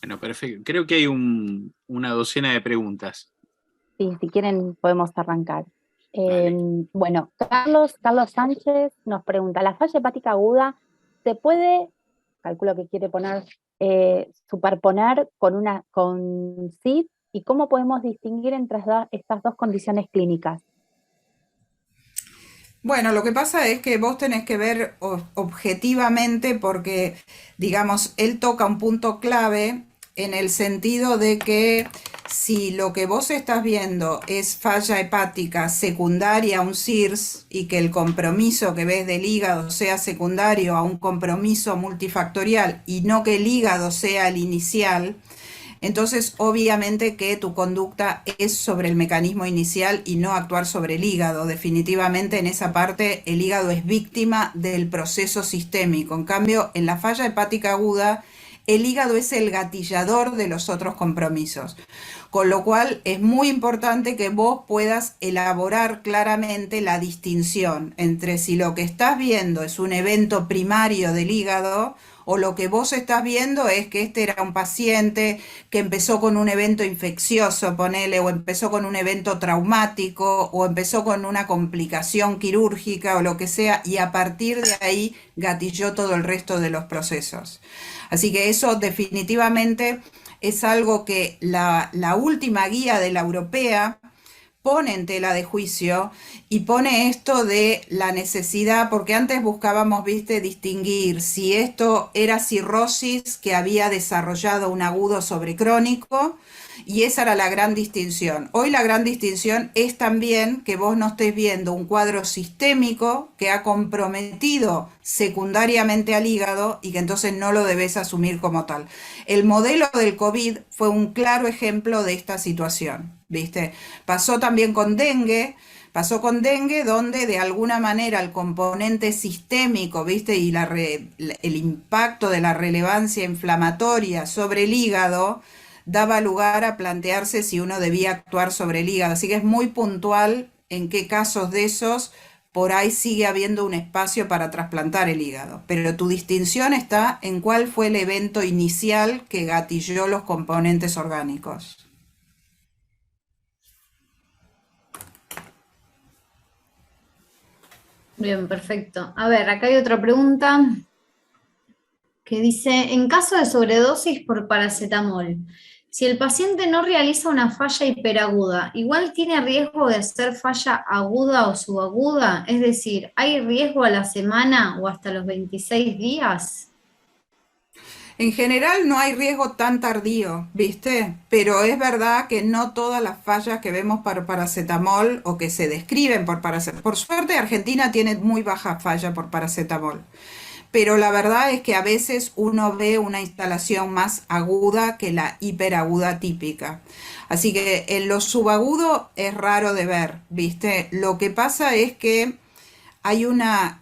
Bueno, perfecto. Creo que hay una docena de preguntas. Sí, si quieren podemos arrancar. Eh, Dale. bueno, Carlos Sánchez nos pregunta, ¿la falla hepática aguda se puede, calculo que quiere poner, superponer con SID? ¿Y cómo podemos distinguir entre estas dos condiciones clínicas? Bueno, lo que pasa es que vos tenés que ver objetivamente porque, digamos, él toca un punto clave en el sentido de que si lo que vos estás viendo es falla hepática secundaria a un CIRS y que el compromiso que ves del hígado sea secundario a un compromiso multifactorial y no que el hígado sea el inicial, entonces, obviamente que tu conducta es sobre el mecanismo inicial y no actuar sobre el hígado. Definitivamente en esa parte el hígado es víctima del proceso sistémico. En cambio, en la falla hepática aguda, el hígado es el gatillador de los otros compromisos. Con lo cual es muy importante que vos puedas elaborar claramente la distinción entre si lo que estás viendo es un evento primario del hígado o lo que vos estás viendo es que este era un paciente que empezó con un evento infeccioso, ponele, o empezó con un evento traumático, o empezó con una complicación quirúrgica o lo que sea, y a partir de ahí gatilló todo el resto de los procesos. Así que eso definitivamente es algo que la última guía de la europea pone en tela de juicio y pone esto de la necesidad, porque antes buscábamos, viste, distinguir si esto era cirrosis que había desarrollado un agudo sobre crónico, y esa era la gran distinción. Hoy la gran distinción es también que vos no estés viendo un cuadro sistémico que ha comprometido secundariamente al hígado y que entonces no lo debes asumir como tal. El modelo del COVID fue un claro ejemplo de esta situación, ¿viste? Pasó también con dengue. Pasó con dengue, donde de alguna manera el componente sistémico, ¿viste? Y el impacto de la relevancia inflamatoria sobre el hígado daba lugar a plantearse si uno debía actuar sobre el hígado. Así que es muy puntual en qué casos de esos por ahí sigue habiendo un espacio para trasplantar el hígado. Pero tu distinción está en cuál fue el evento inicial que gatilló los componentes orgánicos. Bien, perfecto. A ver, acá hay otra pregunta que dice, en caso de sobredosis por paracetamol, si el paciente no realiza una falla hiperaguda, ¿igual tiene riesgo de hacer falla aguda o subaguda? Es decir, ¿hay riesgo a la semana o hasta los 26 días? En general no hay riesgo tan tardío, ¿viste? Pero es verdad que no todas las fallas que vemos por paracetamol o que se describen por paracetamol. Por suerte Argentina tiene muy baja falla por paracetamol. Pero la verdad es que a veces uno ve una instalación más aguda que la hiperaguda típica. Así que en lo subagudo es raro de ver, ¿viste? Lo que pasa es que hay una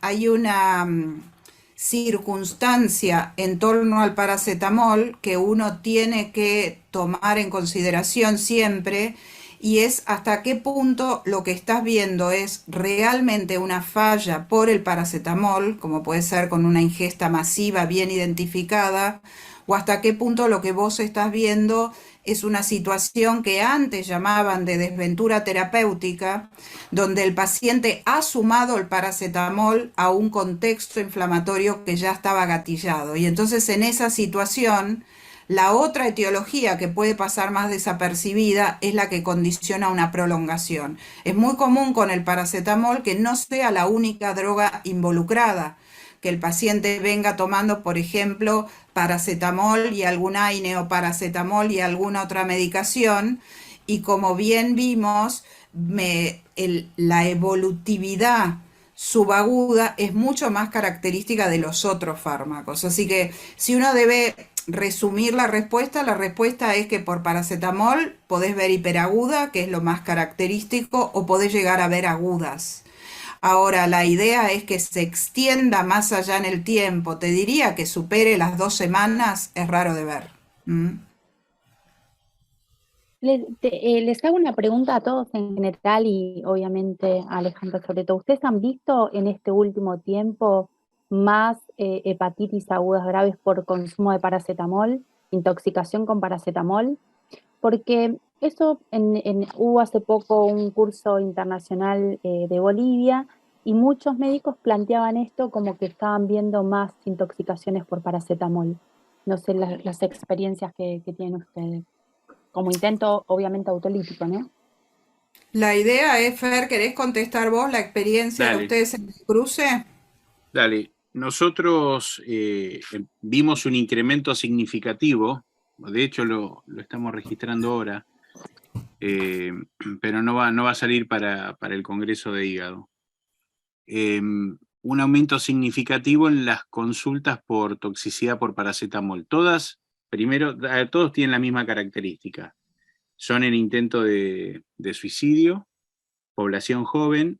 circunstancia en torno al paracetamol que uno tiene que tomar en consideración siempre, y es hasta qué punto lo que estás viendo es realmente una falla por el paracetamol, como puede ser con una ingesta masiva bien identificada, o hasta qué punto lo que vos estás viendo es una situación que antes llamaban de desventura terapéutica, donde el paciente ha sumado el paracetamol a un contexto inflamatorio que ya estaba gatillado. Y entonces en esa situación, la otra etiología que puede pasar más desapercibida es la que condiciona una prolongación. Es muy común con el paracetamol que no sea la única droga involucrada, que el paciente venga tomando, por ejemplo, paracetamol y algún AINE o paracetamol y alguna otra medicación, y como bien vimos, la evolutividad subaguda es mucho más característica de los otros fármacos. Así que si uno debe resumir la respuesta es que por paracetamol podés ver hiperaguda, que es lo más característico, o podés llegar a ver agudas. Ahora, la idea es que se extienda más allá en el tiempo. Te diría que supere las 2 semanas, es raro de ver. ¿Mm? Les hago una pregunta a todos en general y obviamente a Alejandro sobre todo. ¿Ustedes han visto en este último tiempo más hepatitis agudas graves por consumo de paracetamol? intoxicación con paracetamol, porque eso hubo hace poco un curso internacional de Bolivia y muchos médicos planteaban esto como que estaban viendo más intoxicaciones por paracetamol. No sé las experiencias que tienen ustedes. Como intento, obviamente, autolítico, ¿no? La idea es, Fer, ¿querés contestar vos la experiencia de Dale, ustedes en el cruce? dale. Nosotros vimos un incremento significativo, de hecho lo estamos registrando ahora, pero no va a salir para el Congreso de Hígado. Un aumento significativo en las consultas por toxicidad por paracetamol. Todos tienen la misma característica. Son en intento de suicidio, población joven,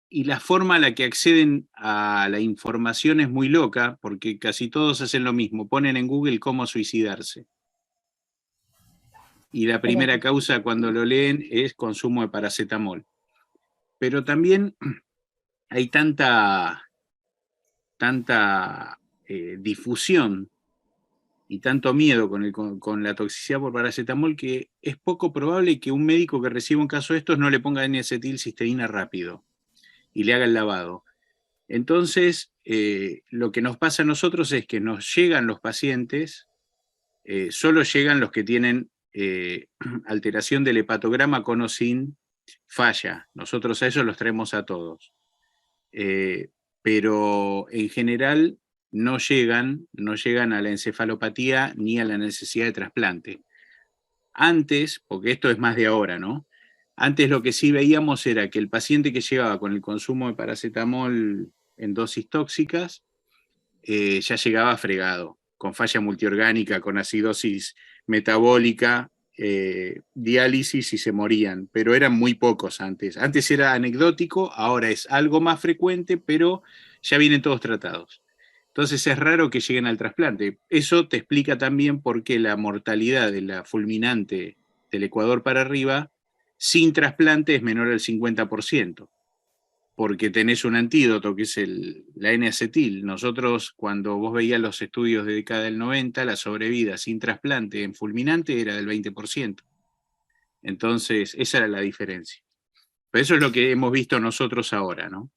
y la forma a la que acceden a la información es muy loca, porque casi todos hacen lo mismo, ponen en Google cómo suicidarse. Y la primera causa cuando lo leen es consumo de paracetamol. Pero también hay tanta difusión y tanto miedo con la toxicidad por paracetamol que es poco probable que un médico que reciba un caso de estos no le ponga N-acetilcisteína rápido y le haga el lavado. Entonces, lo que nos pasa a nosotros es que nos llegan los pacientes, solo llegan los que tienen alteración del hepatograma con o sin falla. Nosotros a esos los traemos a todos. Pero en general no llegan a la encefalopatía ni a la necesidad de trasplante. Antes, porque esto es más de ahora, ¿no? Antes lo que sí veíamos era que el paciente que llegaba con el consumo de paracetamol en dosis tóxicas ya llegaba fregado, con falla multiorgánica, con acidosis metabólica, diálisis y se morían, pero eran muy pocos antes. Antes era anecdótico, ahora es algo más frecuente, pero ya vienen todos tratados. Entonces es raro que lleguen al trasplante. Eso te explica también por qué la mortalidad de la fulminante del Ecuador para arriba sin trasplante es menor al 50%, porque tenés un antídoto que es la N-acetil. Nosotros, cuando vos veías los estudios de década del 90, la sobrevida sin trasplante en fulminante era del 20%. Entonces, esa era la diferencia. Pero eso es lo que hemos visto nosotros ahora, ¿no?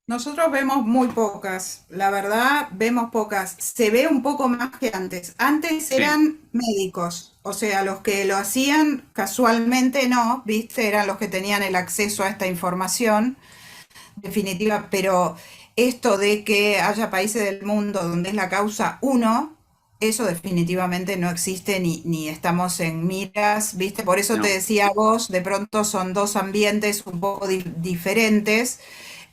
Nosotros vemos muy pocas, la verdad, vemos pocas. Se ve un poco más que antes. Antes Sí, eran médicos, o sea, los que lo hacían casualmente no, viste, eran los que tenían el acceso a esta información definitiva, pero esto de que haya países del mundo donde es la causa uno, eso definitivamente no existe ni estamos en miras, ¿viste? Por eso te no. decía vos, de pronto son dos ambientes un poco diferentes.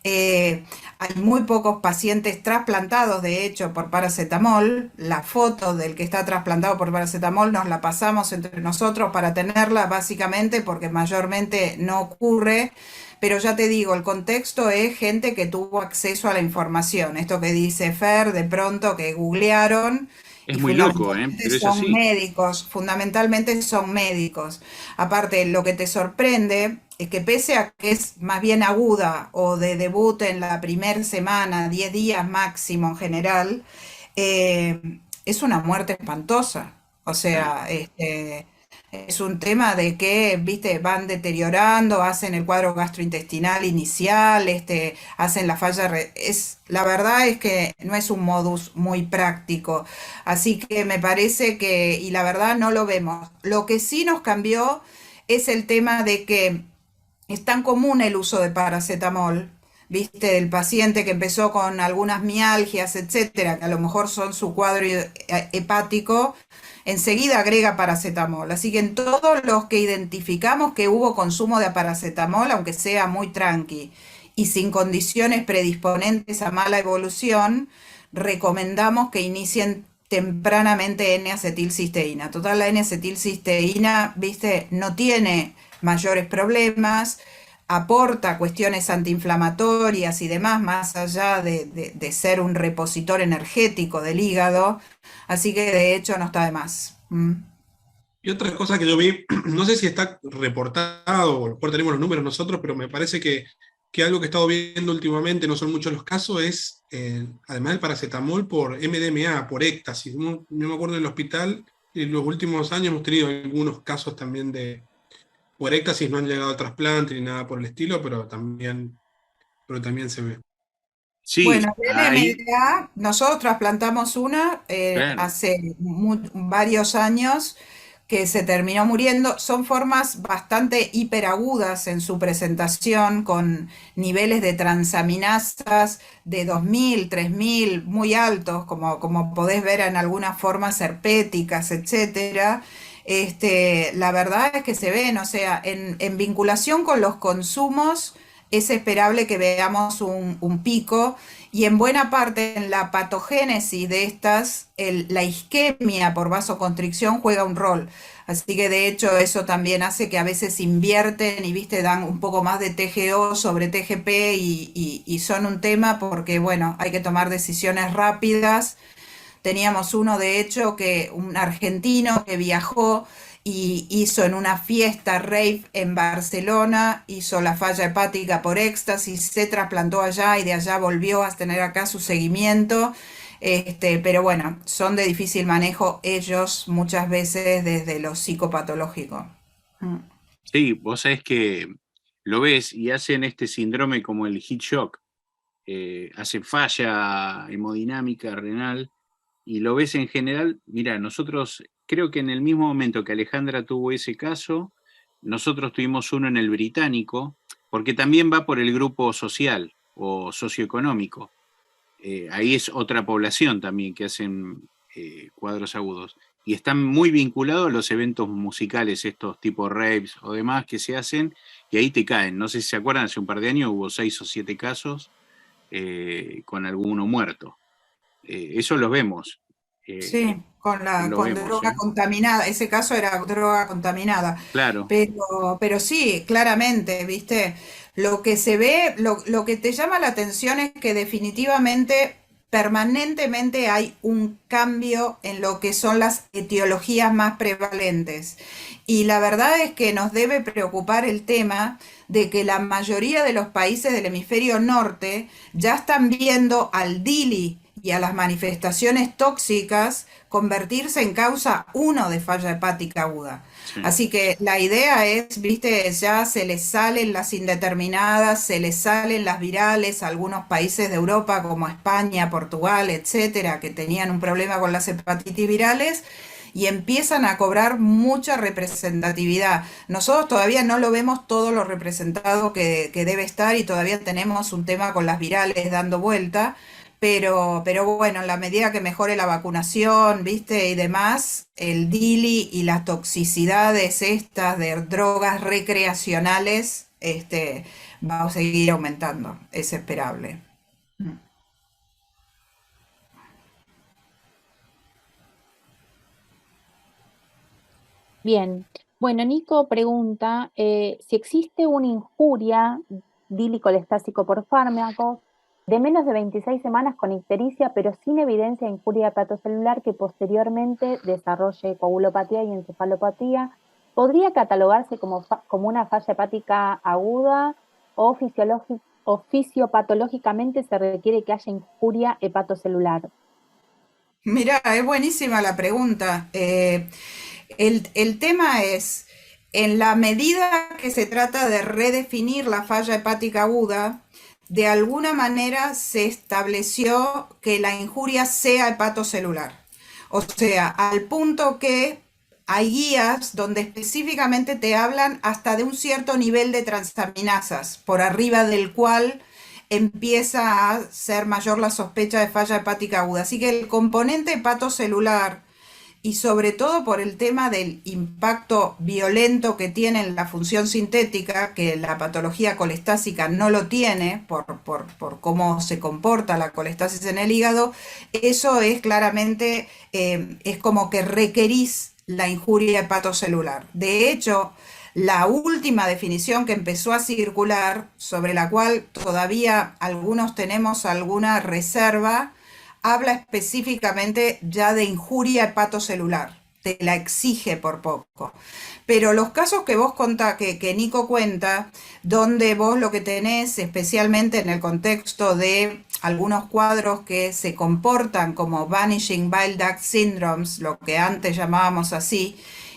Hay muy pocos pacientes trasplantados, de hecho, por paracetamol. La foto del que está trasplantado por paracetamol nos la pasamos entre nosotros para tenerla, básicamente, porque mayormente no ocurre. Pero ya te digo, el contexto es gente que tuvo acceso a la información. Esto que dice Fer, de pronto que googlearon Es y muy loco, fundamentalmente pero es son así. médicos, fundamentalmente son médicos. Aparte, lo que te sorprende es que pese a que es más bien aguda o de debut en la primera semana, 10 días máximo en general, es una muerte espantosa. O Sí. sea, es un tema de que, viste, van deteriorando, hacen el cuadro gastrointestinal inicial, hacen la falla. La verdad es que no es un modus muy práctico. Así que me parece que, y la verdad no lo vemos. Lo que sí nos cambió es el tema de que es tan común el uso de paracetamol, viste, el paciente que empezó con algunas mialgias, etcétera, que a lo mejor son su cuadro hepático, enseguida agrega paracetamol. Así que en todos los que identificamos que hubo consumo de paracetamol, aunque sea muy tranqui y sin condiciones predisponentes a mala evolución, recomendamos que inicien tempranamente N-acetilcisteína. Total, la N-acetilcisteína, viste, no tiene mayores problemas, aporta cuestiones antiinflamatorias y demás, más allá de ser un repositor energético del hígado, así que de hecho no está de más. Y otra cosa que yo vi, no sé si está reportado, o a lo mejor tenemos los números nosotros, pero me parece que que algo que he estado viendo últimamente, no son muchos los casos, es, además del paracetamol, por MDMA, por éxtasis. No, no me acuerdo del hospital, en los últimos años hemos tenido algunos casos también de, por éxtasis, no han llegado al trasplante ni nada por el estilo, pero también se ve. Sí, Bueno, el hay, MDA, nosotros trasplantamos una claro. hace varios años que se terminó muriendo. Son formas bastante hiperagudas en su presentación, con niveles de transaminasas de 2000, 3000, muy altos, como podés ver en algunas formas herpéticas, etcétera. La verdad es que se ven, o sea, en vinculación con los consumos es esperable que veamos un pico y en buena parte en la patogénesis de estas, la isquemia por vasoconstricción juega un rol. Así que de hecho eso también hace que a veces invierten y viste, dan un poco más de TGO sobre TGP y son un tema porque bueno, hay que tomar decisiones rápidas. Teníamos uno, de hecho, un argentino que viajó y hizo en una fiesta rave en Barcelona, hizo la falla hepática por éxtasis, se trasplantó allá y de allá volvió a tener acá su seguimiento. Pero bueno, son de difícil manejo ellos muchas veces desde lo psicopatológico. Mm. Sí, vos sabés que lo ves y hacen este síndrome como el heat shock, hacen falla hemodinámica renal y lo ves en general. Mira, nosotros creo que en el mismo momento que Alejandra tuvo ese caso, nosotros tuvimos uno en el británico, porque también va por el grupo social o socioeconómico. Ahí es otra población también que hacen cuadros agudos. Y están muy vinculados a los eventos musicales, estos tipo raves o demás que se hacen, y ahí te caen. No sé si se acuerdan, hace un par de años hubo 6 o 7 casos con alguno muerto. Eso los vemos. Sí, Lo con vemos, droga ¿eh? contaminada. Ese caso era droga contaminada. Claro. Pero sí, claramente, ¿viste? Lo que se ve, lo que te llama la atención es que definitivamente, permanentemente hay un cambio en lo que son las etiologías más prevalentes. Y la verdad es que nos debe preocupar el tema de que la mayoría de los países del hemisferio norte ya están viendo al DILI y a las manifestaciones tóxicas convertirse en causa uno de falla hepática aguda. Sí. Así que la idea es, viste, ya se les salen las indeterminadas, se les salen las virales a algunos países de Europa como España, Portugal, etcétera, que tenían un problema con las hepatitis virales y empiezan a cobrar mucha representatividad. Nosotros todavía no lo vemos todo lo representado que debe estar y todavía tenemos un tema con las virales dando vuelta, pero bueno, en la medida que mejore la vacunación, viste, y demás, el DILI y las toxicidades estas de drogas recreacionales, va a seguir aumentando, es esperable. Mm. Bien. Bueno, Nico pregunta si existe una injuria dilicolestásico por fármacos de menos de 26 semanas con ictericia, pero sin evidencia de injuria hepatocelular que posteriormente desarrolle coagulopatía y encefalopatía, ¿podría catalogarse como una falla hepática aguda o, o fisiopatológicamente se requiere que haya injuria hepatocelular? Mirá, es buenísima la pregunta. El tema es, en la medida que se trata de redefinir la falla hepática aguda, de alguna manera se estableció que la injuria sea hepatocelular. O sea, al punto que hay guías donde específicamente te hablan hasta de un cierto nivel de transaminasas, por arriba del cual empieza a ser mayor la sospecha de falla hepática aguda. Así que el componente hepatocelular, y sobre todo por el tema del impacto violento que tiene en la función sintética, que la patología colestásica no lo tiene por cómo se comporta la colestasis en el hígado, eso es claramente, es como que requerís la injuria hepatocelular. De hecho, la última definición que empezó a circular, sobre la cual todavía algunos tenemos alguna reserva, habla específicamente ya de injuria hepatocelular. te la exige por poco. Pero los casos que vos contás, que Nico cuenta, donde vos lo que tenés, especialmente en el contexto de algunos cuadros que se comportan como Vanishing Bile Duct Syndromes, lo que antes llamábamos así,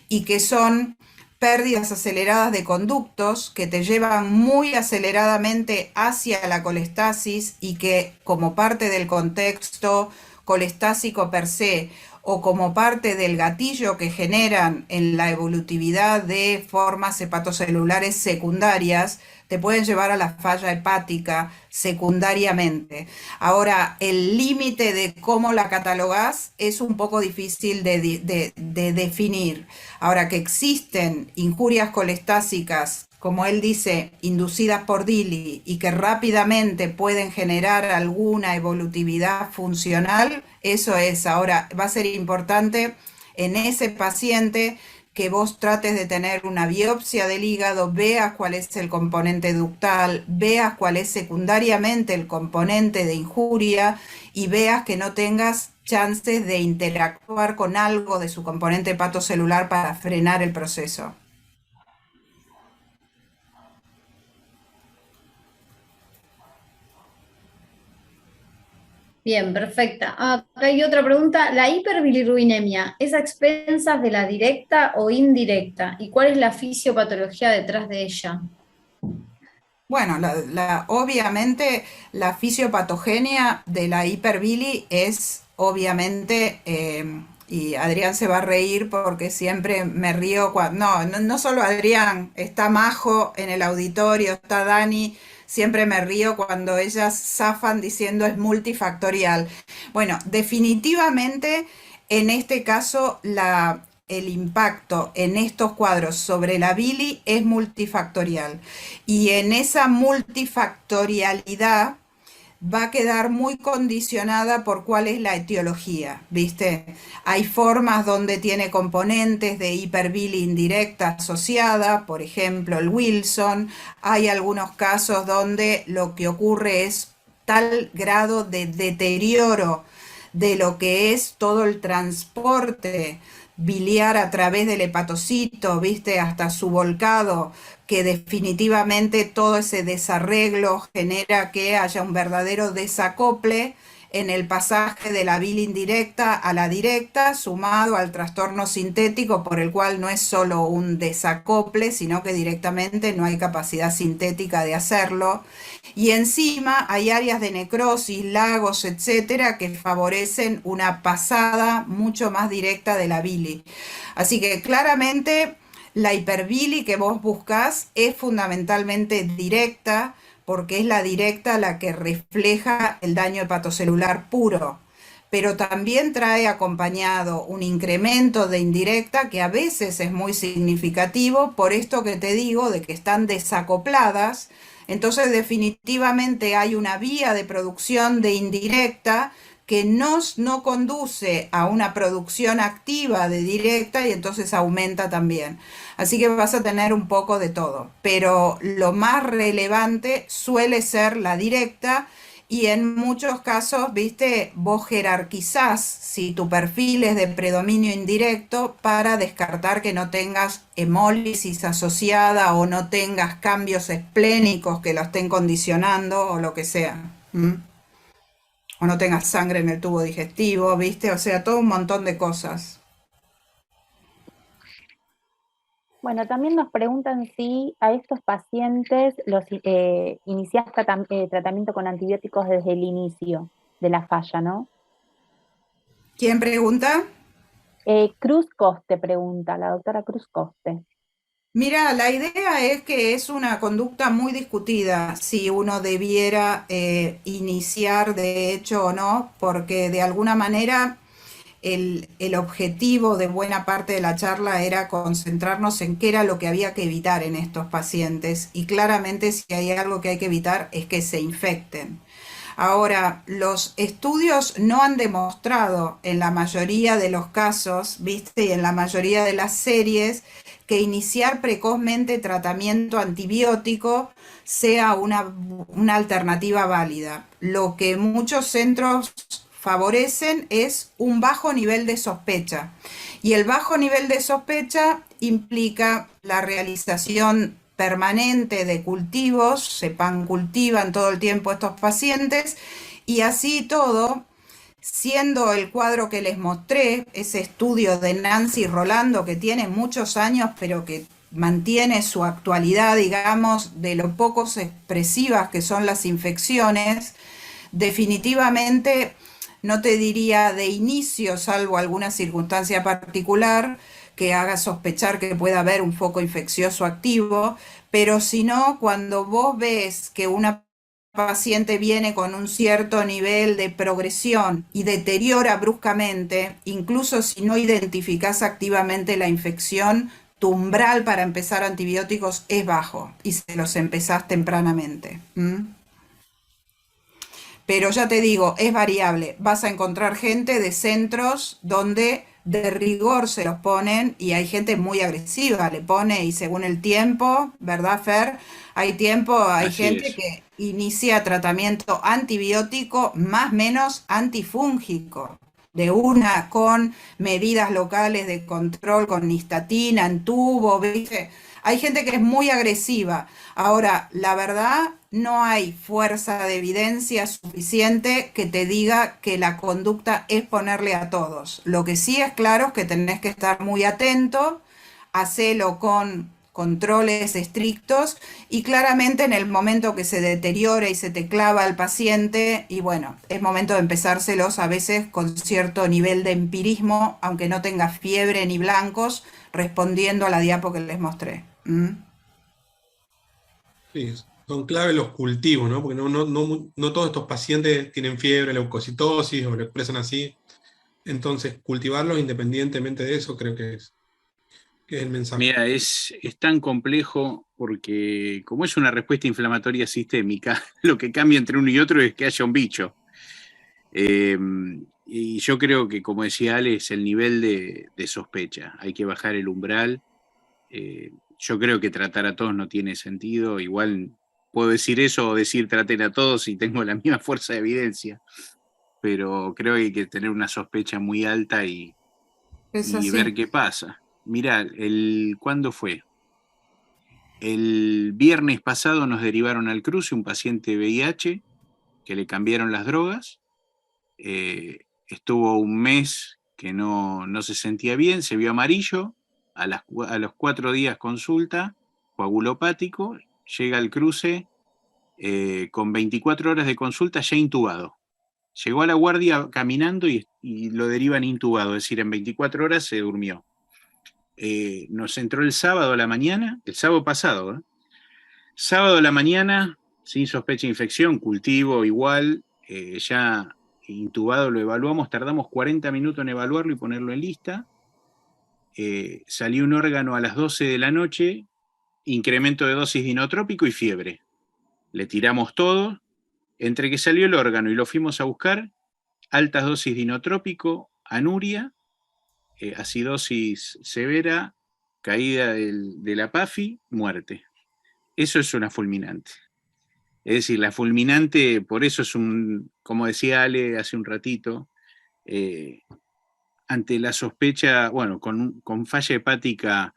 y que son pérdidas aceleradas de conductos que te llevan muy aceleradamente hacia la colestasis y que como parte del contexto colestásico per se o como parte del gatillo que generan en la evolutividad de formas hepatocelulares secundarias, te pueden llevar a la falla hepática secundariamente. Ahora, el límite de cómo la catalogás es un poco difícil de definir. Ahora, que existen injurias colestásicas, como él dice, inducidas por DILI y que rápidamente pueden generar alguna evolutividad funcional, eso es. Ahora, va a ser importante en ese paciente que vos trates de tener una biopsia del hígado, veas cuál es el componente ductal, veas cuál es secundariamente el componente de injuria y veas que no tengas chances de interactuar con algo de su componente hepatocelular para frenar el proceso. Bien, perfecta. Acá hay otra pregunta. ¿La hiperbilirrubinemia es a expensas de la directa o indirecta? ¿Y cuál es la fisiopatología detrás de ella? Bueno, obviamente la fisiopatogenia de la hiperbili es obviamente, y Adrián se va a reír porque siempre me río cuando, no solo Adrián, está Majo en el auditorio, está Dani, siempre me río cuando ellas zafan diciendo es multifactorial. Bueno, definitivamente en este caso el impacto en estos cuadros sobre la bili es multifactorial y en esa multifactorialidad va a quedar muy condicionada por cuál es la etiología, ¿viste? Hay formas donde tiene componentes de hiperbili indirecta asociada, por ejemplo el Wilson. Hay algunos casos donde lo que ocurre es tal grado de deterioro de lo que es todo el transporte biliar a través del hepatocito, viste, hasta su volcado, que definitivamente todo ese desarreglo genera que haya un verdadero desacople en el pasaje de la bili indirecta a la directa, sumado al trastorno sintético por el cual no es solo un desacople, sino que directamente no hay capacidad sintética de hacerlo. Y encima hay áreas de necrosis, lagos, etcétera, que favorecen una pasada mucho más directa de la bili. Así que claramente la hiperbili que vos buscás es fundamentalmente directa, porque es la directa la que refleja el daño hepatocelular puro, pero también trae acompañado un incremento de indirecta que a veces es muy significativo por esto que te digo de que están desacopladas. Entonces definitivamente hay una vía de producción de indirecta que no conduce a una producción activa de directa y entonces aumenta también. Así que vas a tener un poco de todo, pero lo más relevante suele ser la directa y en muchos casos, viste, vos jerarquizás si tu perfil es de predominio indirecto para descartar que no tengas hemólisis asociada o no tengas cambios esplénicos que lo estén condicionando o lo que sea. O no tengas sangre en el tubo digestivo, viste, o sea, todo un montón de cosas. Bueno, también nos preguntan si a estos pacientes los iniciás tratamiento con antibióticos desde el inicio de la falla, ¿no? ¿Quién pregunta? Cruz Coste pregunta, la doctora Cruz Coste. Mira, la idea es que es una conducta muy discutida si uno debiera iniciar de hecho o no, porque de alguna manera el objetivo de buena parte de la charla era concentrarnos en qué era lo que había que evitar en estos pacientes y claramente si hay algo que hay que evitar es que se infecten. Ahora, los estudios no han demostrado en la mayoría de los casos, viste, y en la mayoría de las series, que iniciar precozmente tratamiento antibiótico sea una alternativa válida. Lo que muchos centros favorecen es un bajo nivel de sospecha. Y el bajo nivel de sospecha implica la realización permanente de cultivos, se pancultivan todo el tiempo estos pacientes, y así todo, siendo el cuadro que les mostré, ese estudio de Nancy Rolando, que tiene muchos años, pero que mantiene su actualidad, digamos, de lo pocos expresivas que son las infecciones, definitivamente no te diría de inicio, salvo alguna circunstancia particular que haga sospechar que pueda haber un foco infeccioso activo, pero si no, cuando vos ves que una paciente viene con un cierto nivel de progresión y deteriora bruscamente, incluso si no identificás activamente la infección, tu umbral para empezar antibióticos es bajo y se los empezás tempranamente. Pero ya te digo, es variable. Vas a encontrar gente de centros donde de rigor se los ponen y hay gente muy agresiva, le pone y según el tiempo, ¿verdad, Fer? Hay tiempo, hay Así gente es. que inicia tratamiento antibiótico más menos antifúngico, de una con medidas locales de control, con nistatina en tubo, ¿viste? Hay gente que es muy agresiva. Ahora, la verdad, no hay fuerza de evidencia suficiente que te diga que la conducta es ponerle a todos. Lo que sí es claro es que tenés que estar muy atento, hacelo con controles estrictos y claramente en el momento que se deteriore y se te clava el paciente, y bueno, es momento de empezárselos a veces con cierto nivel de empirismo, aunque no tenga fiebre ni blancos, respondiendo a la diapo que les mostré. Sí, son clave los cultivos, ¿no? Porque no todos estos pacientes tienen fiebre, leucocitosis o lo expresan así. Entonces, cultivarlos independientemente de eso creo que es el mensaje. Mira, es tan complejo porque como es una respuesta inflamatoria sistémica, lo que cambia entre uno y otro es que haya un bicho. Eh, y yo creo que, como decía Ale, es el nivel de sospecha. Hay que bajar el umbral. Yo creo que tratar a todos no tiene sentido. Igual puedo decir eso o decir traten a todos y tengo la misma fuerza de evidencia. Pero creo que hay que tener una sospecha muy alta Es y ver así. qué pasa. Mirá, ¿cuándo fue? El viernes pasado nos derivaron al cruce un paciente VIH que le cambiaron las drogas. Estuvo un mes que no se sentía bien, se vio amarillo. A los 4 días consulta, coagulopático, llega al cruce con 24 horas de consulta ya intubado. Llegó a la guardia caminando y lo derivan intubado, es decir, en 24 horas se durmió. Nos entró el sábado a la mañana, el sábado pasado, sábado a la mañana, sin sospecha de infección, cultivo igual, ya intubado lo evaluamos, tardamos 40 minutos en evaluarlo y ponerlo en lista. Salió un órgano a las 12 de la noche, incremento de dosis de inotrópico y fiebre. Le tiramos todo, entre que salió el órgano y lo fuimos a buscar, altas dosis de inotrópico, anuria, acidosis severa, caída de la PAFI, muerte. Eso es una fulminante. Es decir, la fulminante, por eso es como decía Ale hace un ratito, ante la sospecha, bueno, con falla hepática,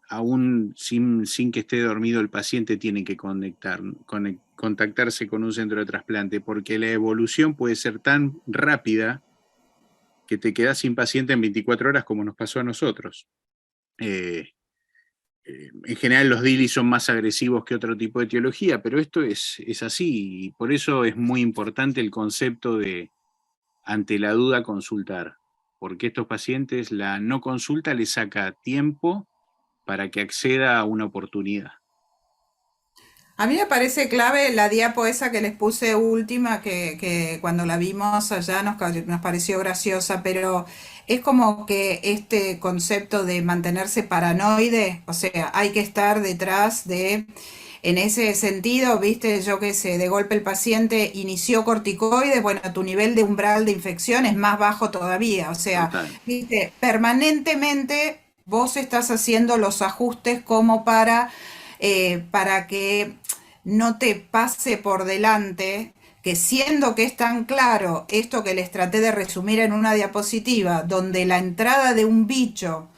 aún sin que esté dormido el paciente, tiene que contactarse con un centro de trasplante, porque la evolución puede ser tan rápida que te quedas sin paciente en 24 horas como nos pasó a nosotros. En general los DILI son más agresivos que otro tipo de etiología, pero esto es así y por eso es muy importante el concepto de ante la duda consultar, porque estos pacientes la no consulta les saca tiempo para que acceda a una oportunidad. A mí me parece clave la diapo esa que les puse última, que cuando la vimos allá nos pareció graciosa, pero es como que este concepto de mantenerse paranoide, o sea, hay que estar detrás de, en ese sentido, viste, yo qué sé, de golpe el paciente inició corticoides, bueno, tu nivel de umbral de infección es más bajo todavía, o sea, Total. viste, permanentemente vos estás haciendo los ajustes como para que no te pase por delante que siendo que es tan claro esto que les traté de resumir en una diapositiva, donde la entrada de un bicho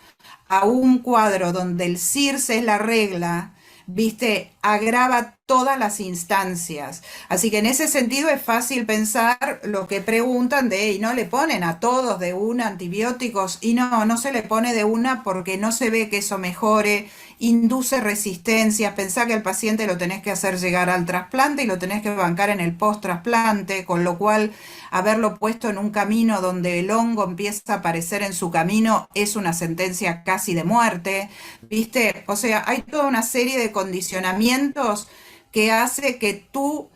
a un cuadro donde el CIRS es la regla, viste, agrava todas las instancias. Así que en ese sentido es fácil pensar lo que preguntan de, y no le ponen a todos de una antibióticos, y no, no se le pone de una porque no se ve que eso mejore, induce resistencias, pensá que al paciente lo tenés que hacer llegar al trasplante y lo tenés que bancar en el post-trasplante, con lo cual haberlo puesto en un camino donde el hongo empieza a aparecer en su camino es una sentencia casi de muerte, ¿viste? O sea, hay toda una serie de condicionamientos que hace que tu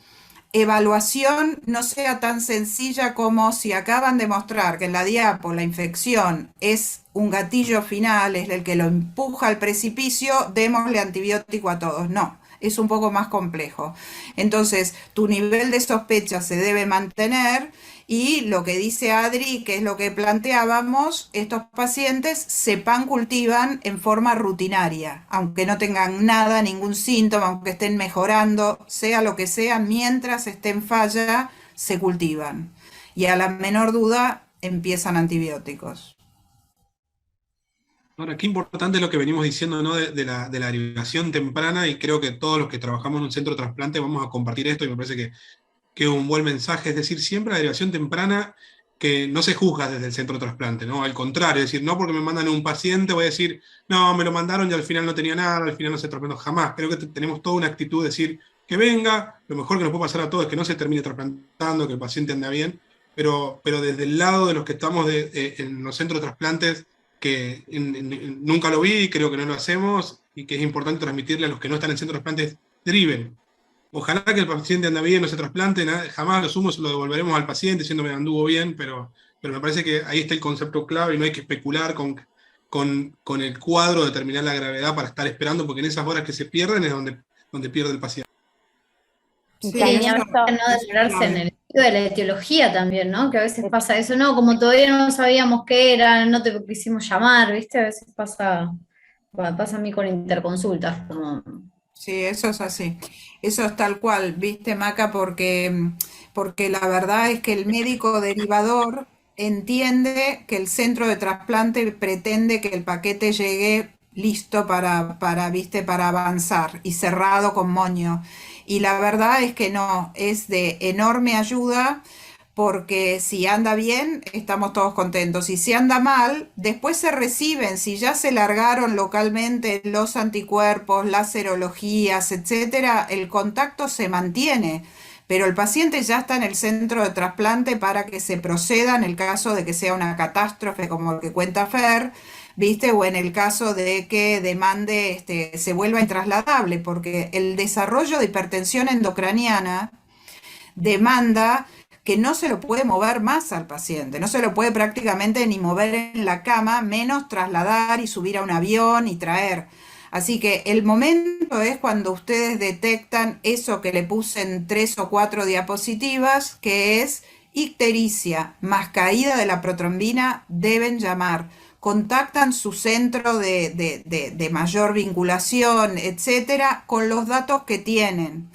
evaluación no sea tan sencilla como si acaban de mostrar que en la diapo la infección es un gatillo final, es el que lo empuja al precipicio, démosle antibiótico a todos. No, es un poco más complejo. Entonces, tu nivel de sospecha se debe mantener y lo que dice Adri, que es lo que planteábamos, estos pacientes se pancultivan en forma rutinaria, aunque no tengan nada, ningún síntoma, aunque estén mejorando, sea lo que sea, mientras estén falla, se cultivan. Y a la menor duda empiezan antibióticos. Ahora, qué importante lo que venimos diciendo, ¿no? de la derivación temprana, y creo que todos los que trabajamos en un centro de trasplante vamos a compartir esto, y me parece que es un buen mensaje, es decir, siempre la derivación temprana, que no se juzga desde el centro de trasplante, ¿no? Al contrario, es decir, no porque me mandan un paciente voy a decir, no, me lo mandaron y al final no tenía nada, al final no se trasplantó jamás. Creo que tenemos toda una actitud de decir, que venga, lo mejor que nos puede pasar a todos es que no se termine trasplantando, que el paciente anda bien, pero desde el lado de los que estamos en los centros de trasplantes, que nunca lo vi y creo que no lo hacemos, y que es importante transmitirle a los que no están en centros de trasplantes, deriven. Ojalá que el paciente ande bien, no se trasplante, jamás lo sumo, se lo devolveremos al paciente diciendo que anduvo bien, pero me parece que ahí está el concepto clave y no hay que especular con el cuadro, determinar la gravedad para estar esperando, porque en esas horas que se pierden es donde pierde el paciente. Y Sí, que Sí, ni además eso, hablar de no eso es demorarse en clave. el estudio de la etiología también, ¿no? Que a veces pasa eso, no, como todavía no sabíamos qué era, no te quisimos llamar, ¿viste? A veces pasa, bueno, pasa a mí con interconsultas, como, Sí, eso es así. Eso es tal cual, ¿viste, Maca? Porque la verdad es que el médico derivador entiende que el centro de trasplante pretende que el paquete llegue listo ¿viste? Para avanzar y cerrado con moño. Y la verdad es que no, es de enorme ayuda porque si anda bien, estamos todos contentos. Y si anda mal, después se reciben, si ya se largaron localmente los anticuerpos, las serologías, etcétera, el contacto se mantiene. Pero el paciente ya está en el centro de trasplante para que se proceda en el caso de que sea una catástrofe como el que cuenta Fer, ¿viste? O en el caso de que demande, se vuelva intrasladable, porque el desarrollo de hipertensión endocraniana demanda que no se lo puede mover más al paciente, no se lo puede prácticamente ni mover en la cama, menos trasladar y subir a un avión y traer. Así que el momento es cuando ustedes detectan eso que le puse en 3 o 4 diapositivas, que es ictericia más caída de la protrombina, deben llamar. Contactan su centro de mayor vinculación, etcétera, con los datos que tienen.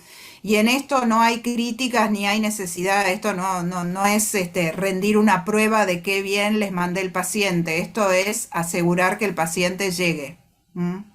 Y en esto no hay críticas ni hay necesidad, esto no es rendir una prueba de qué bien les mandé el paciente, esto es asegurar que el paciente llegue. ¿Mm?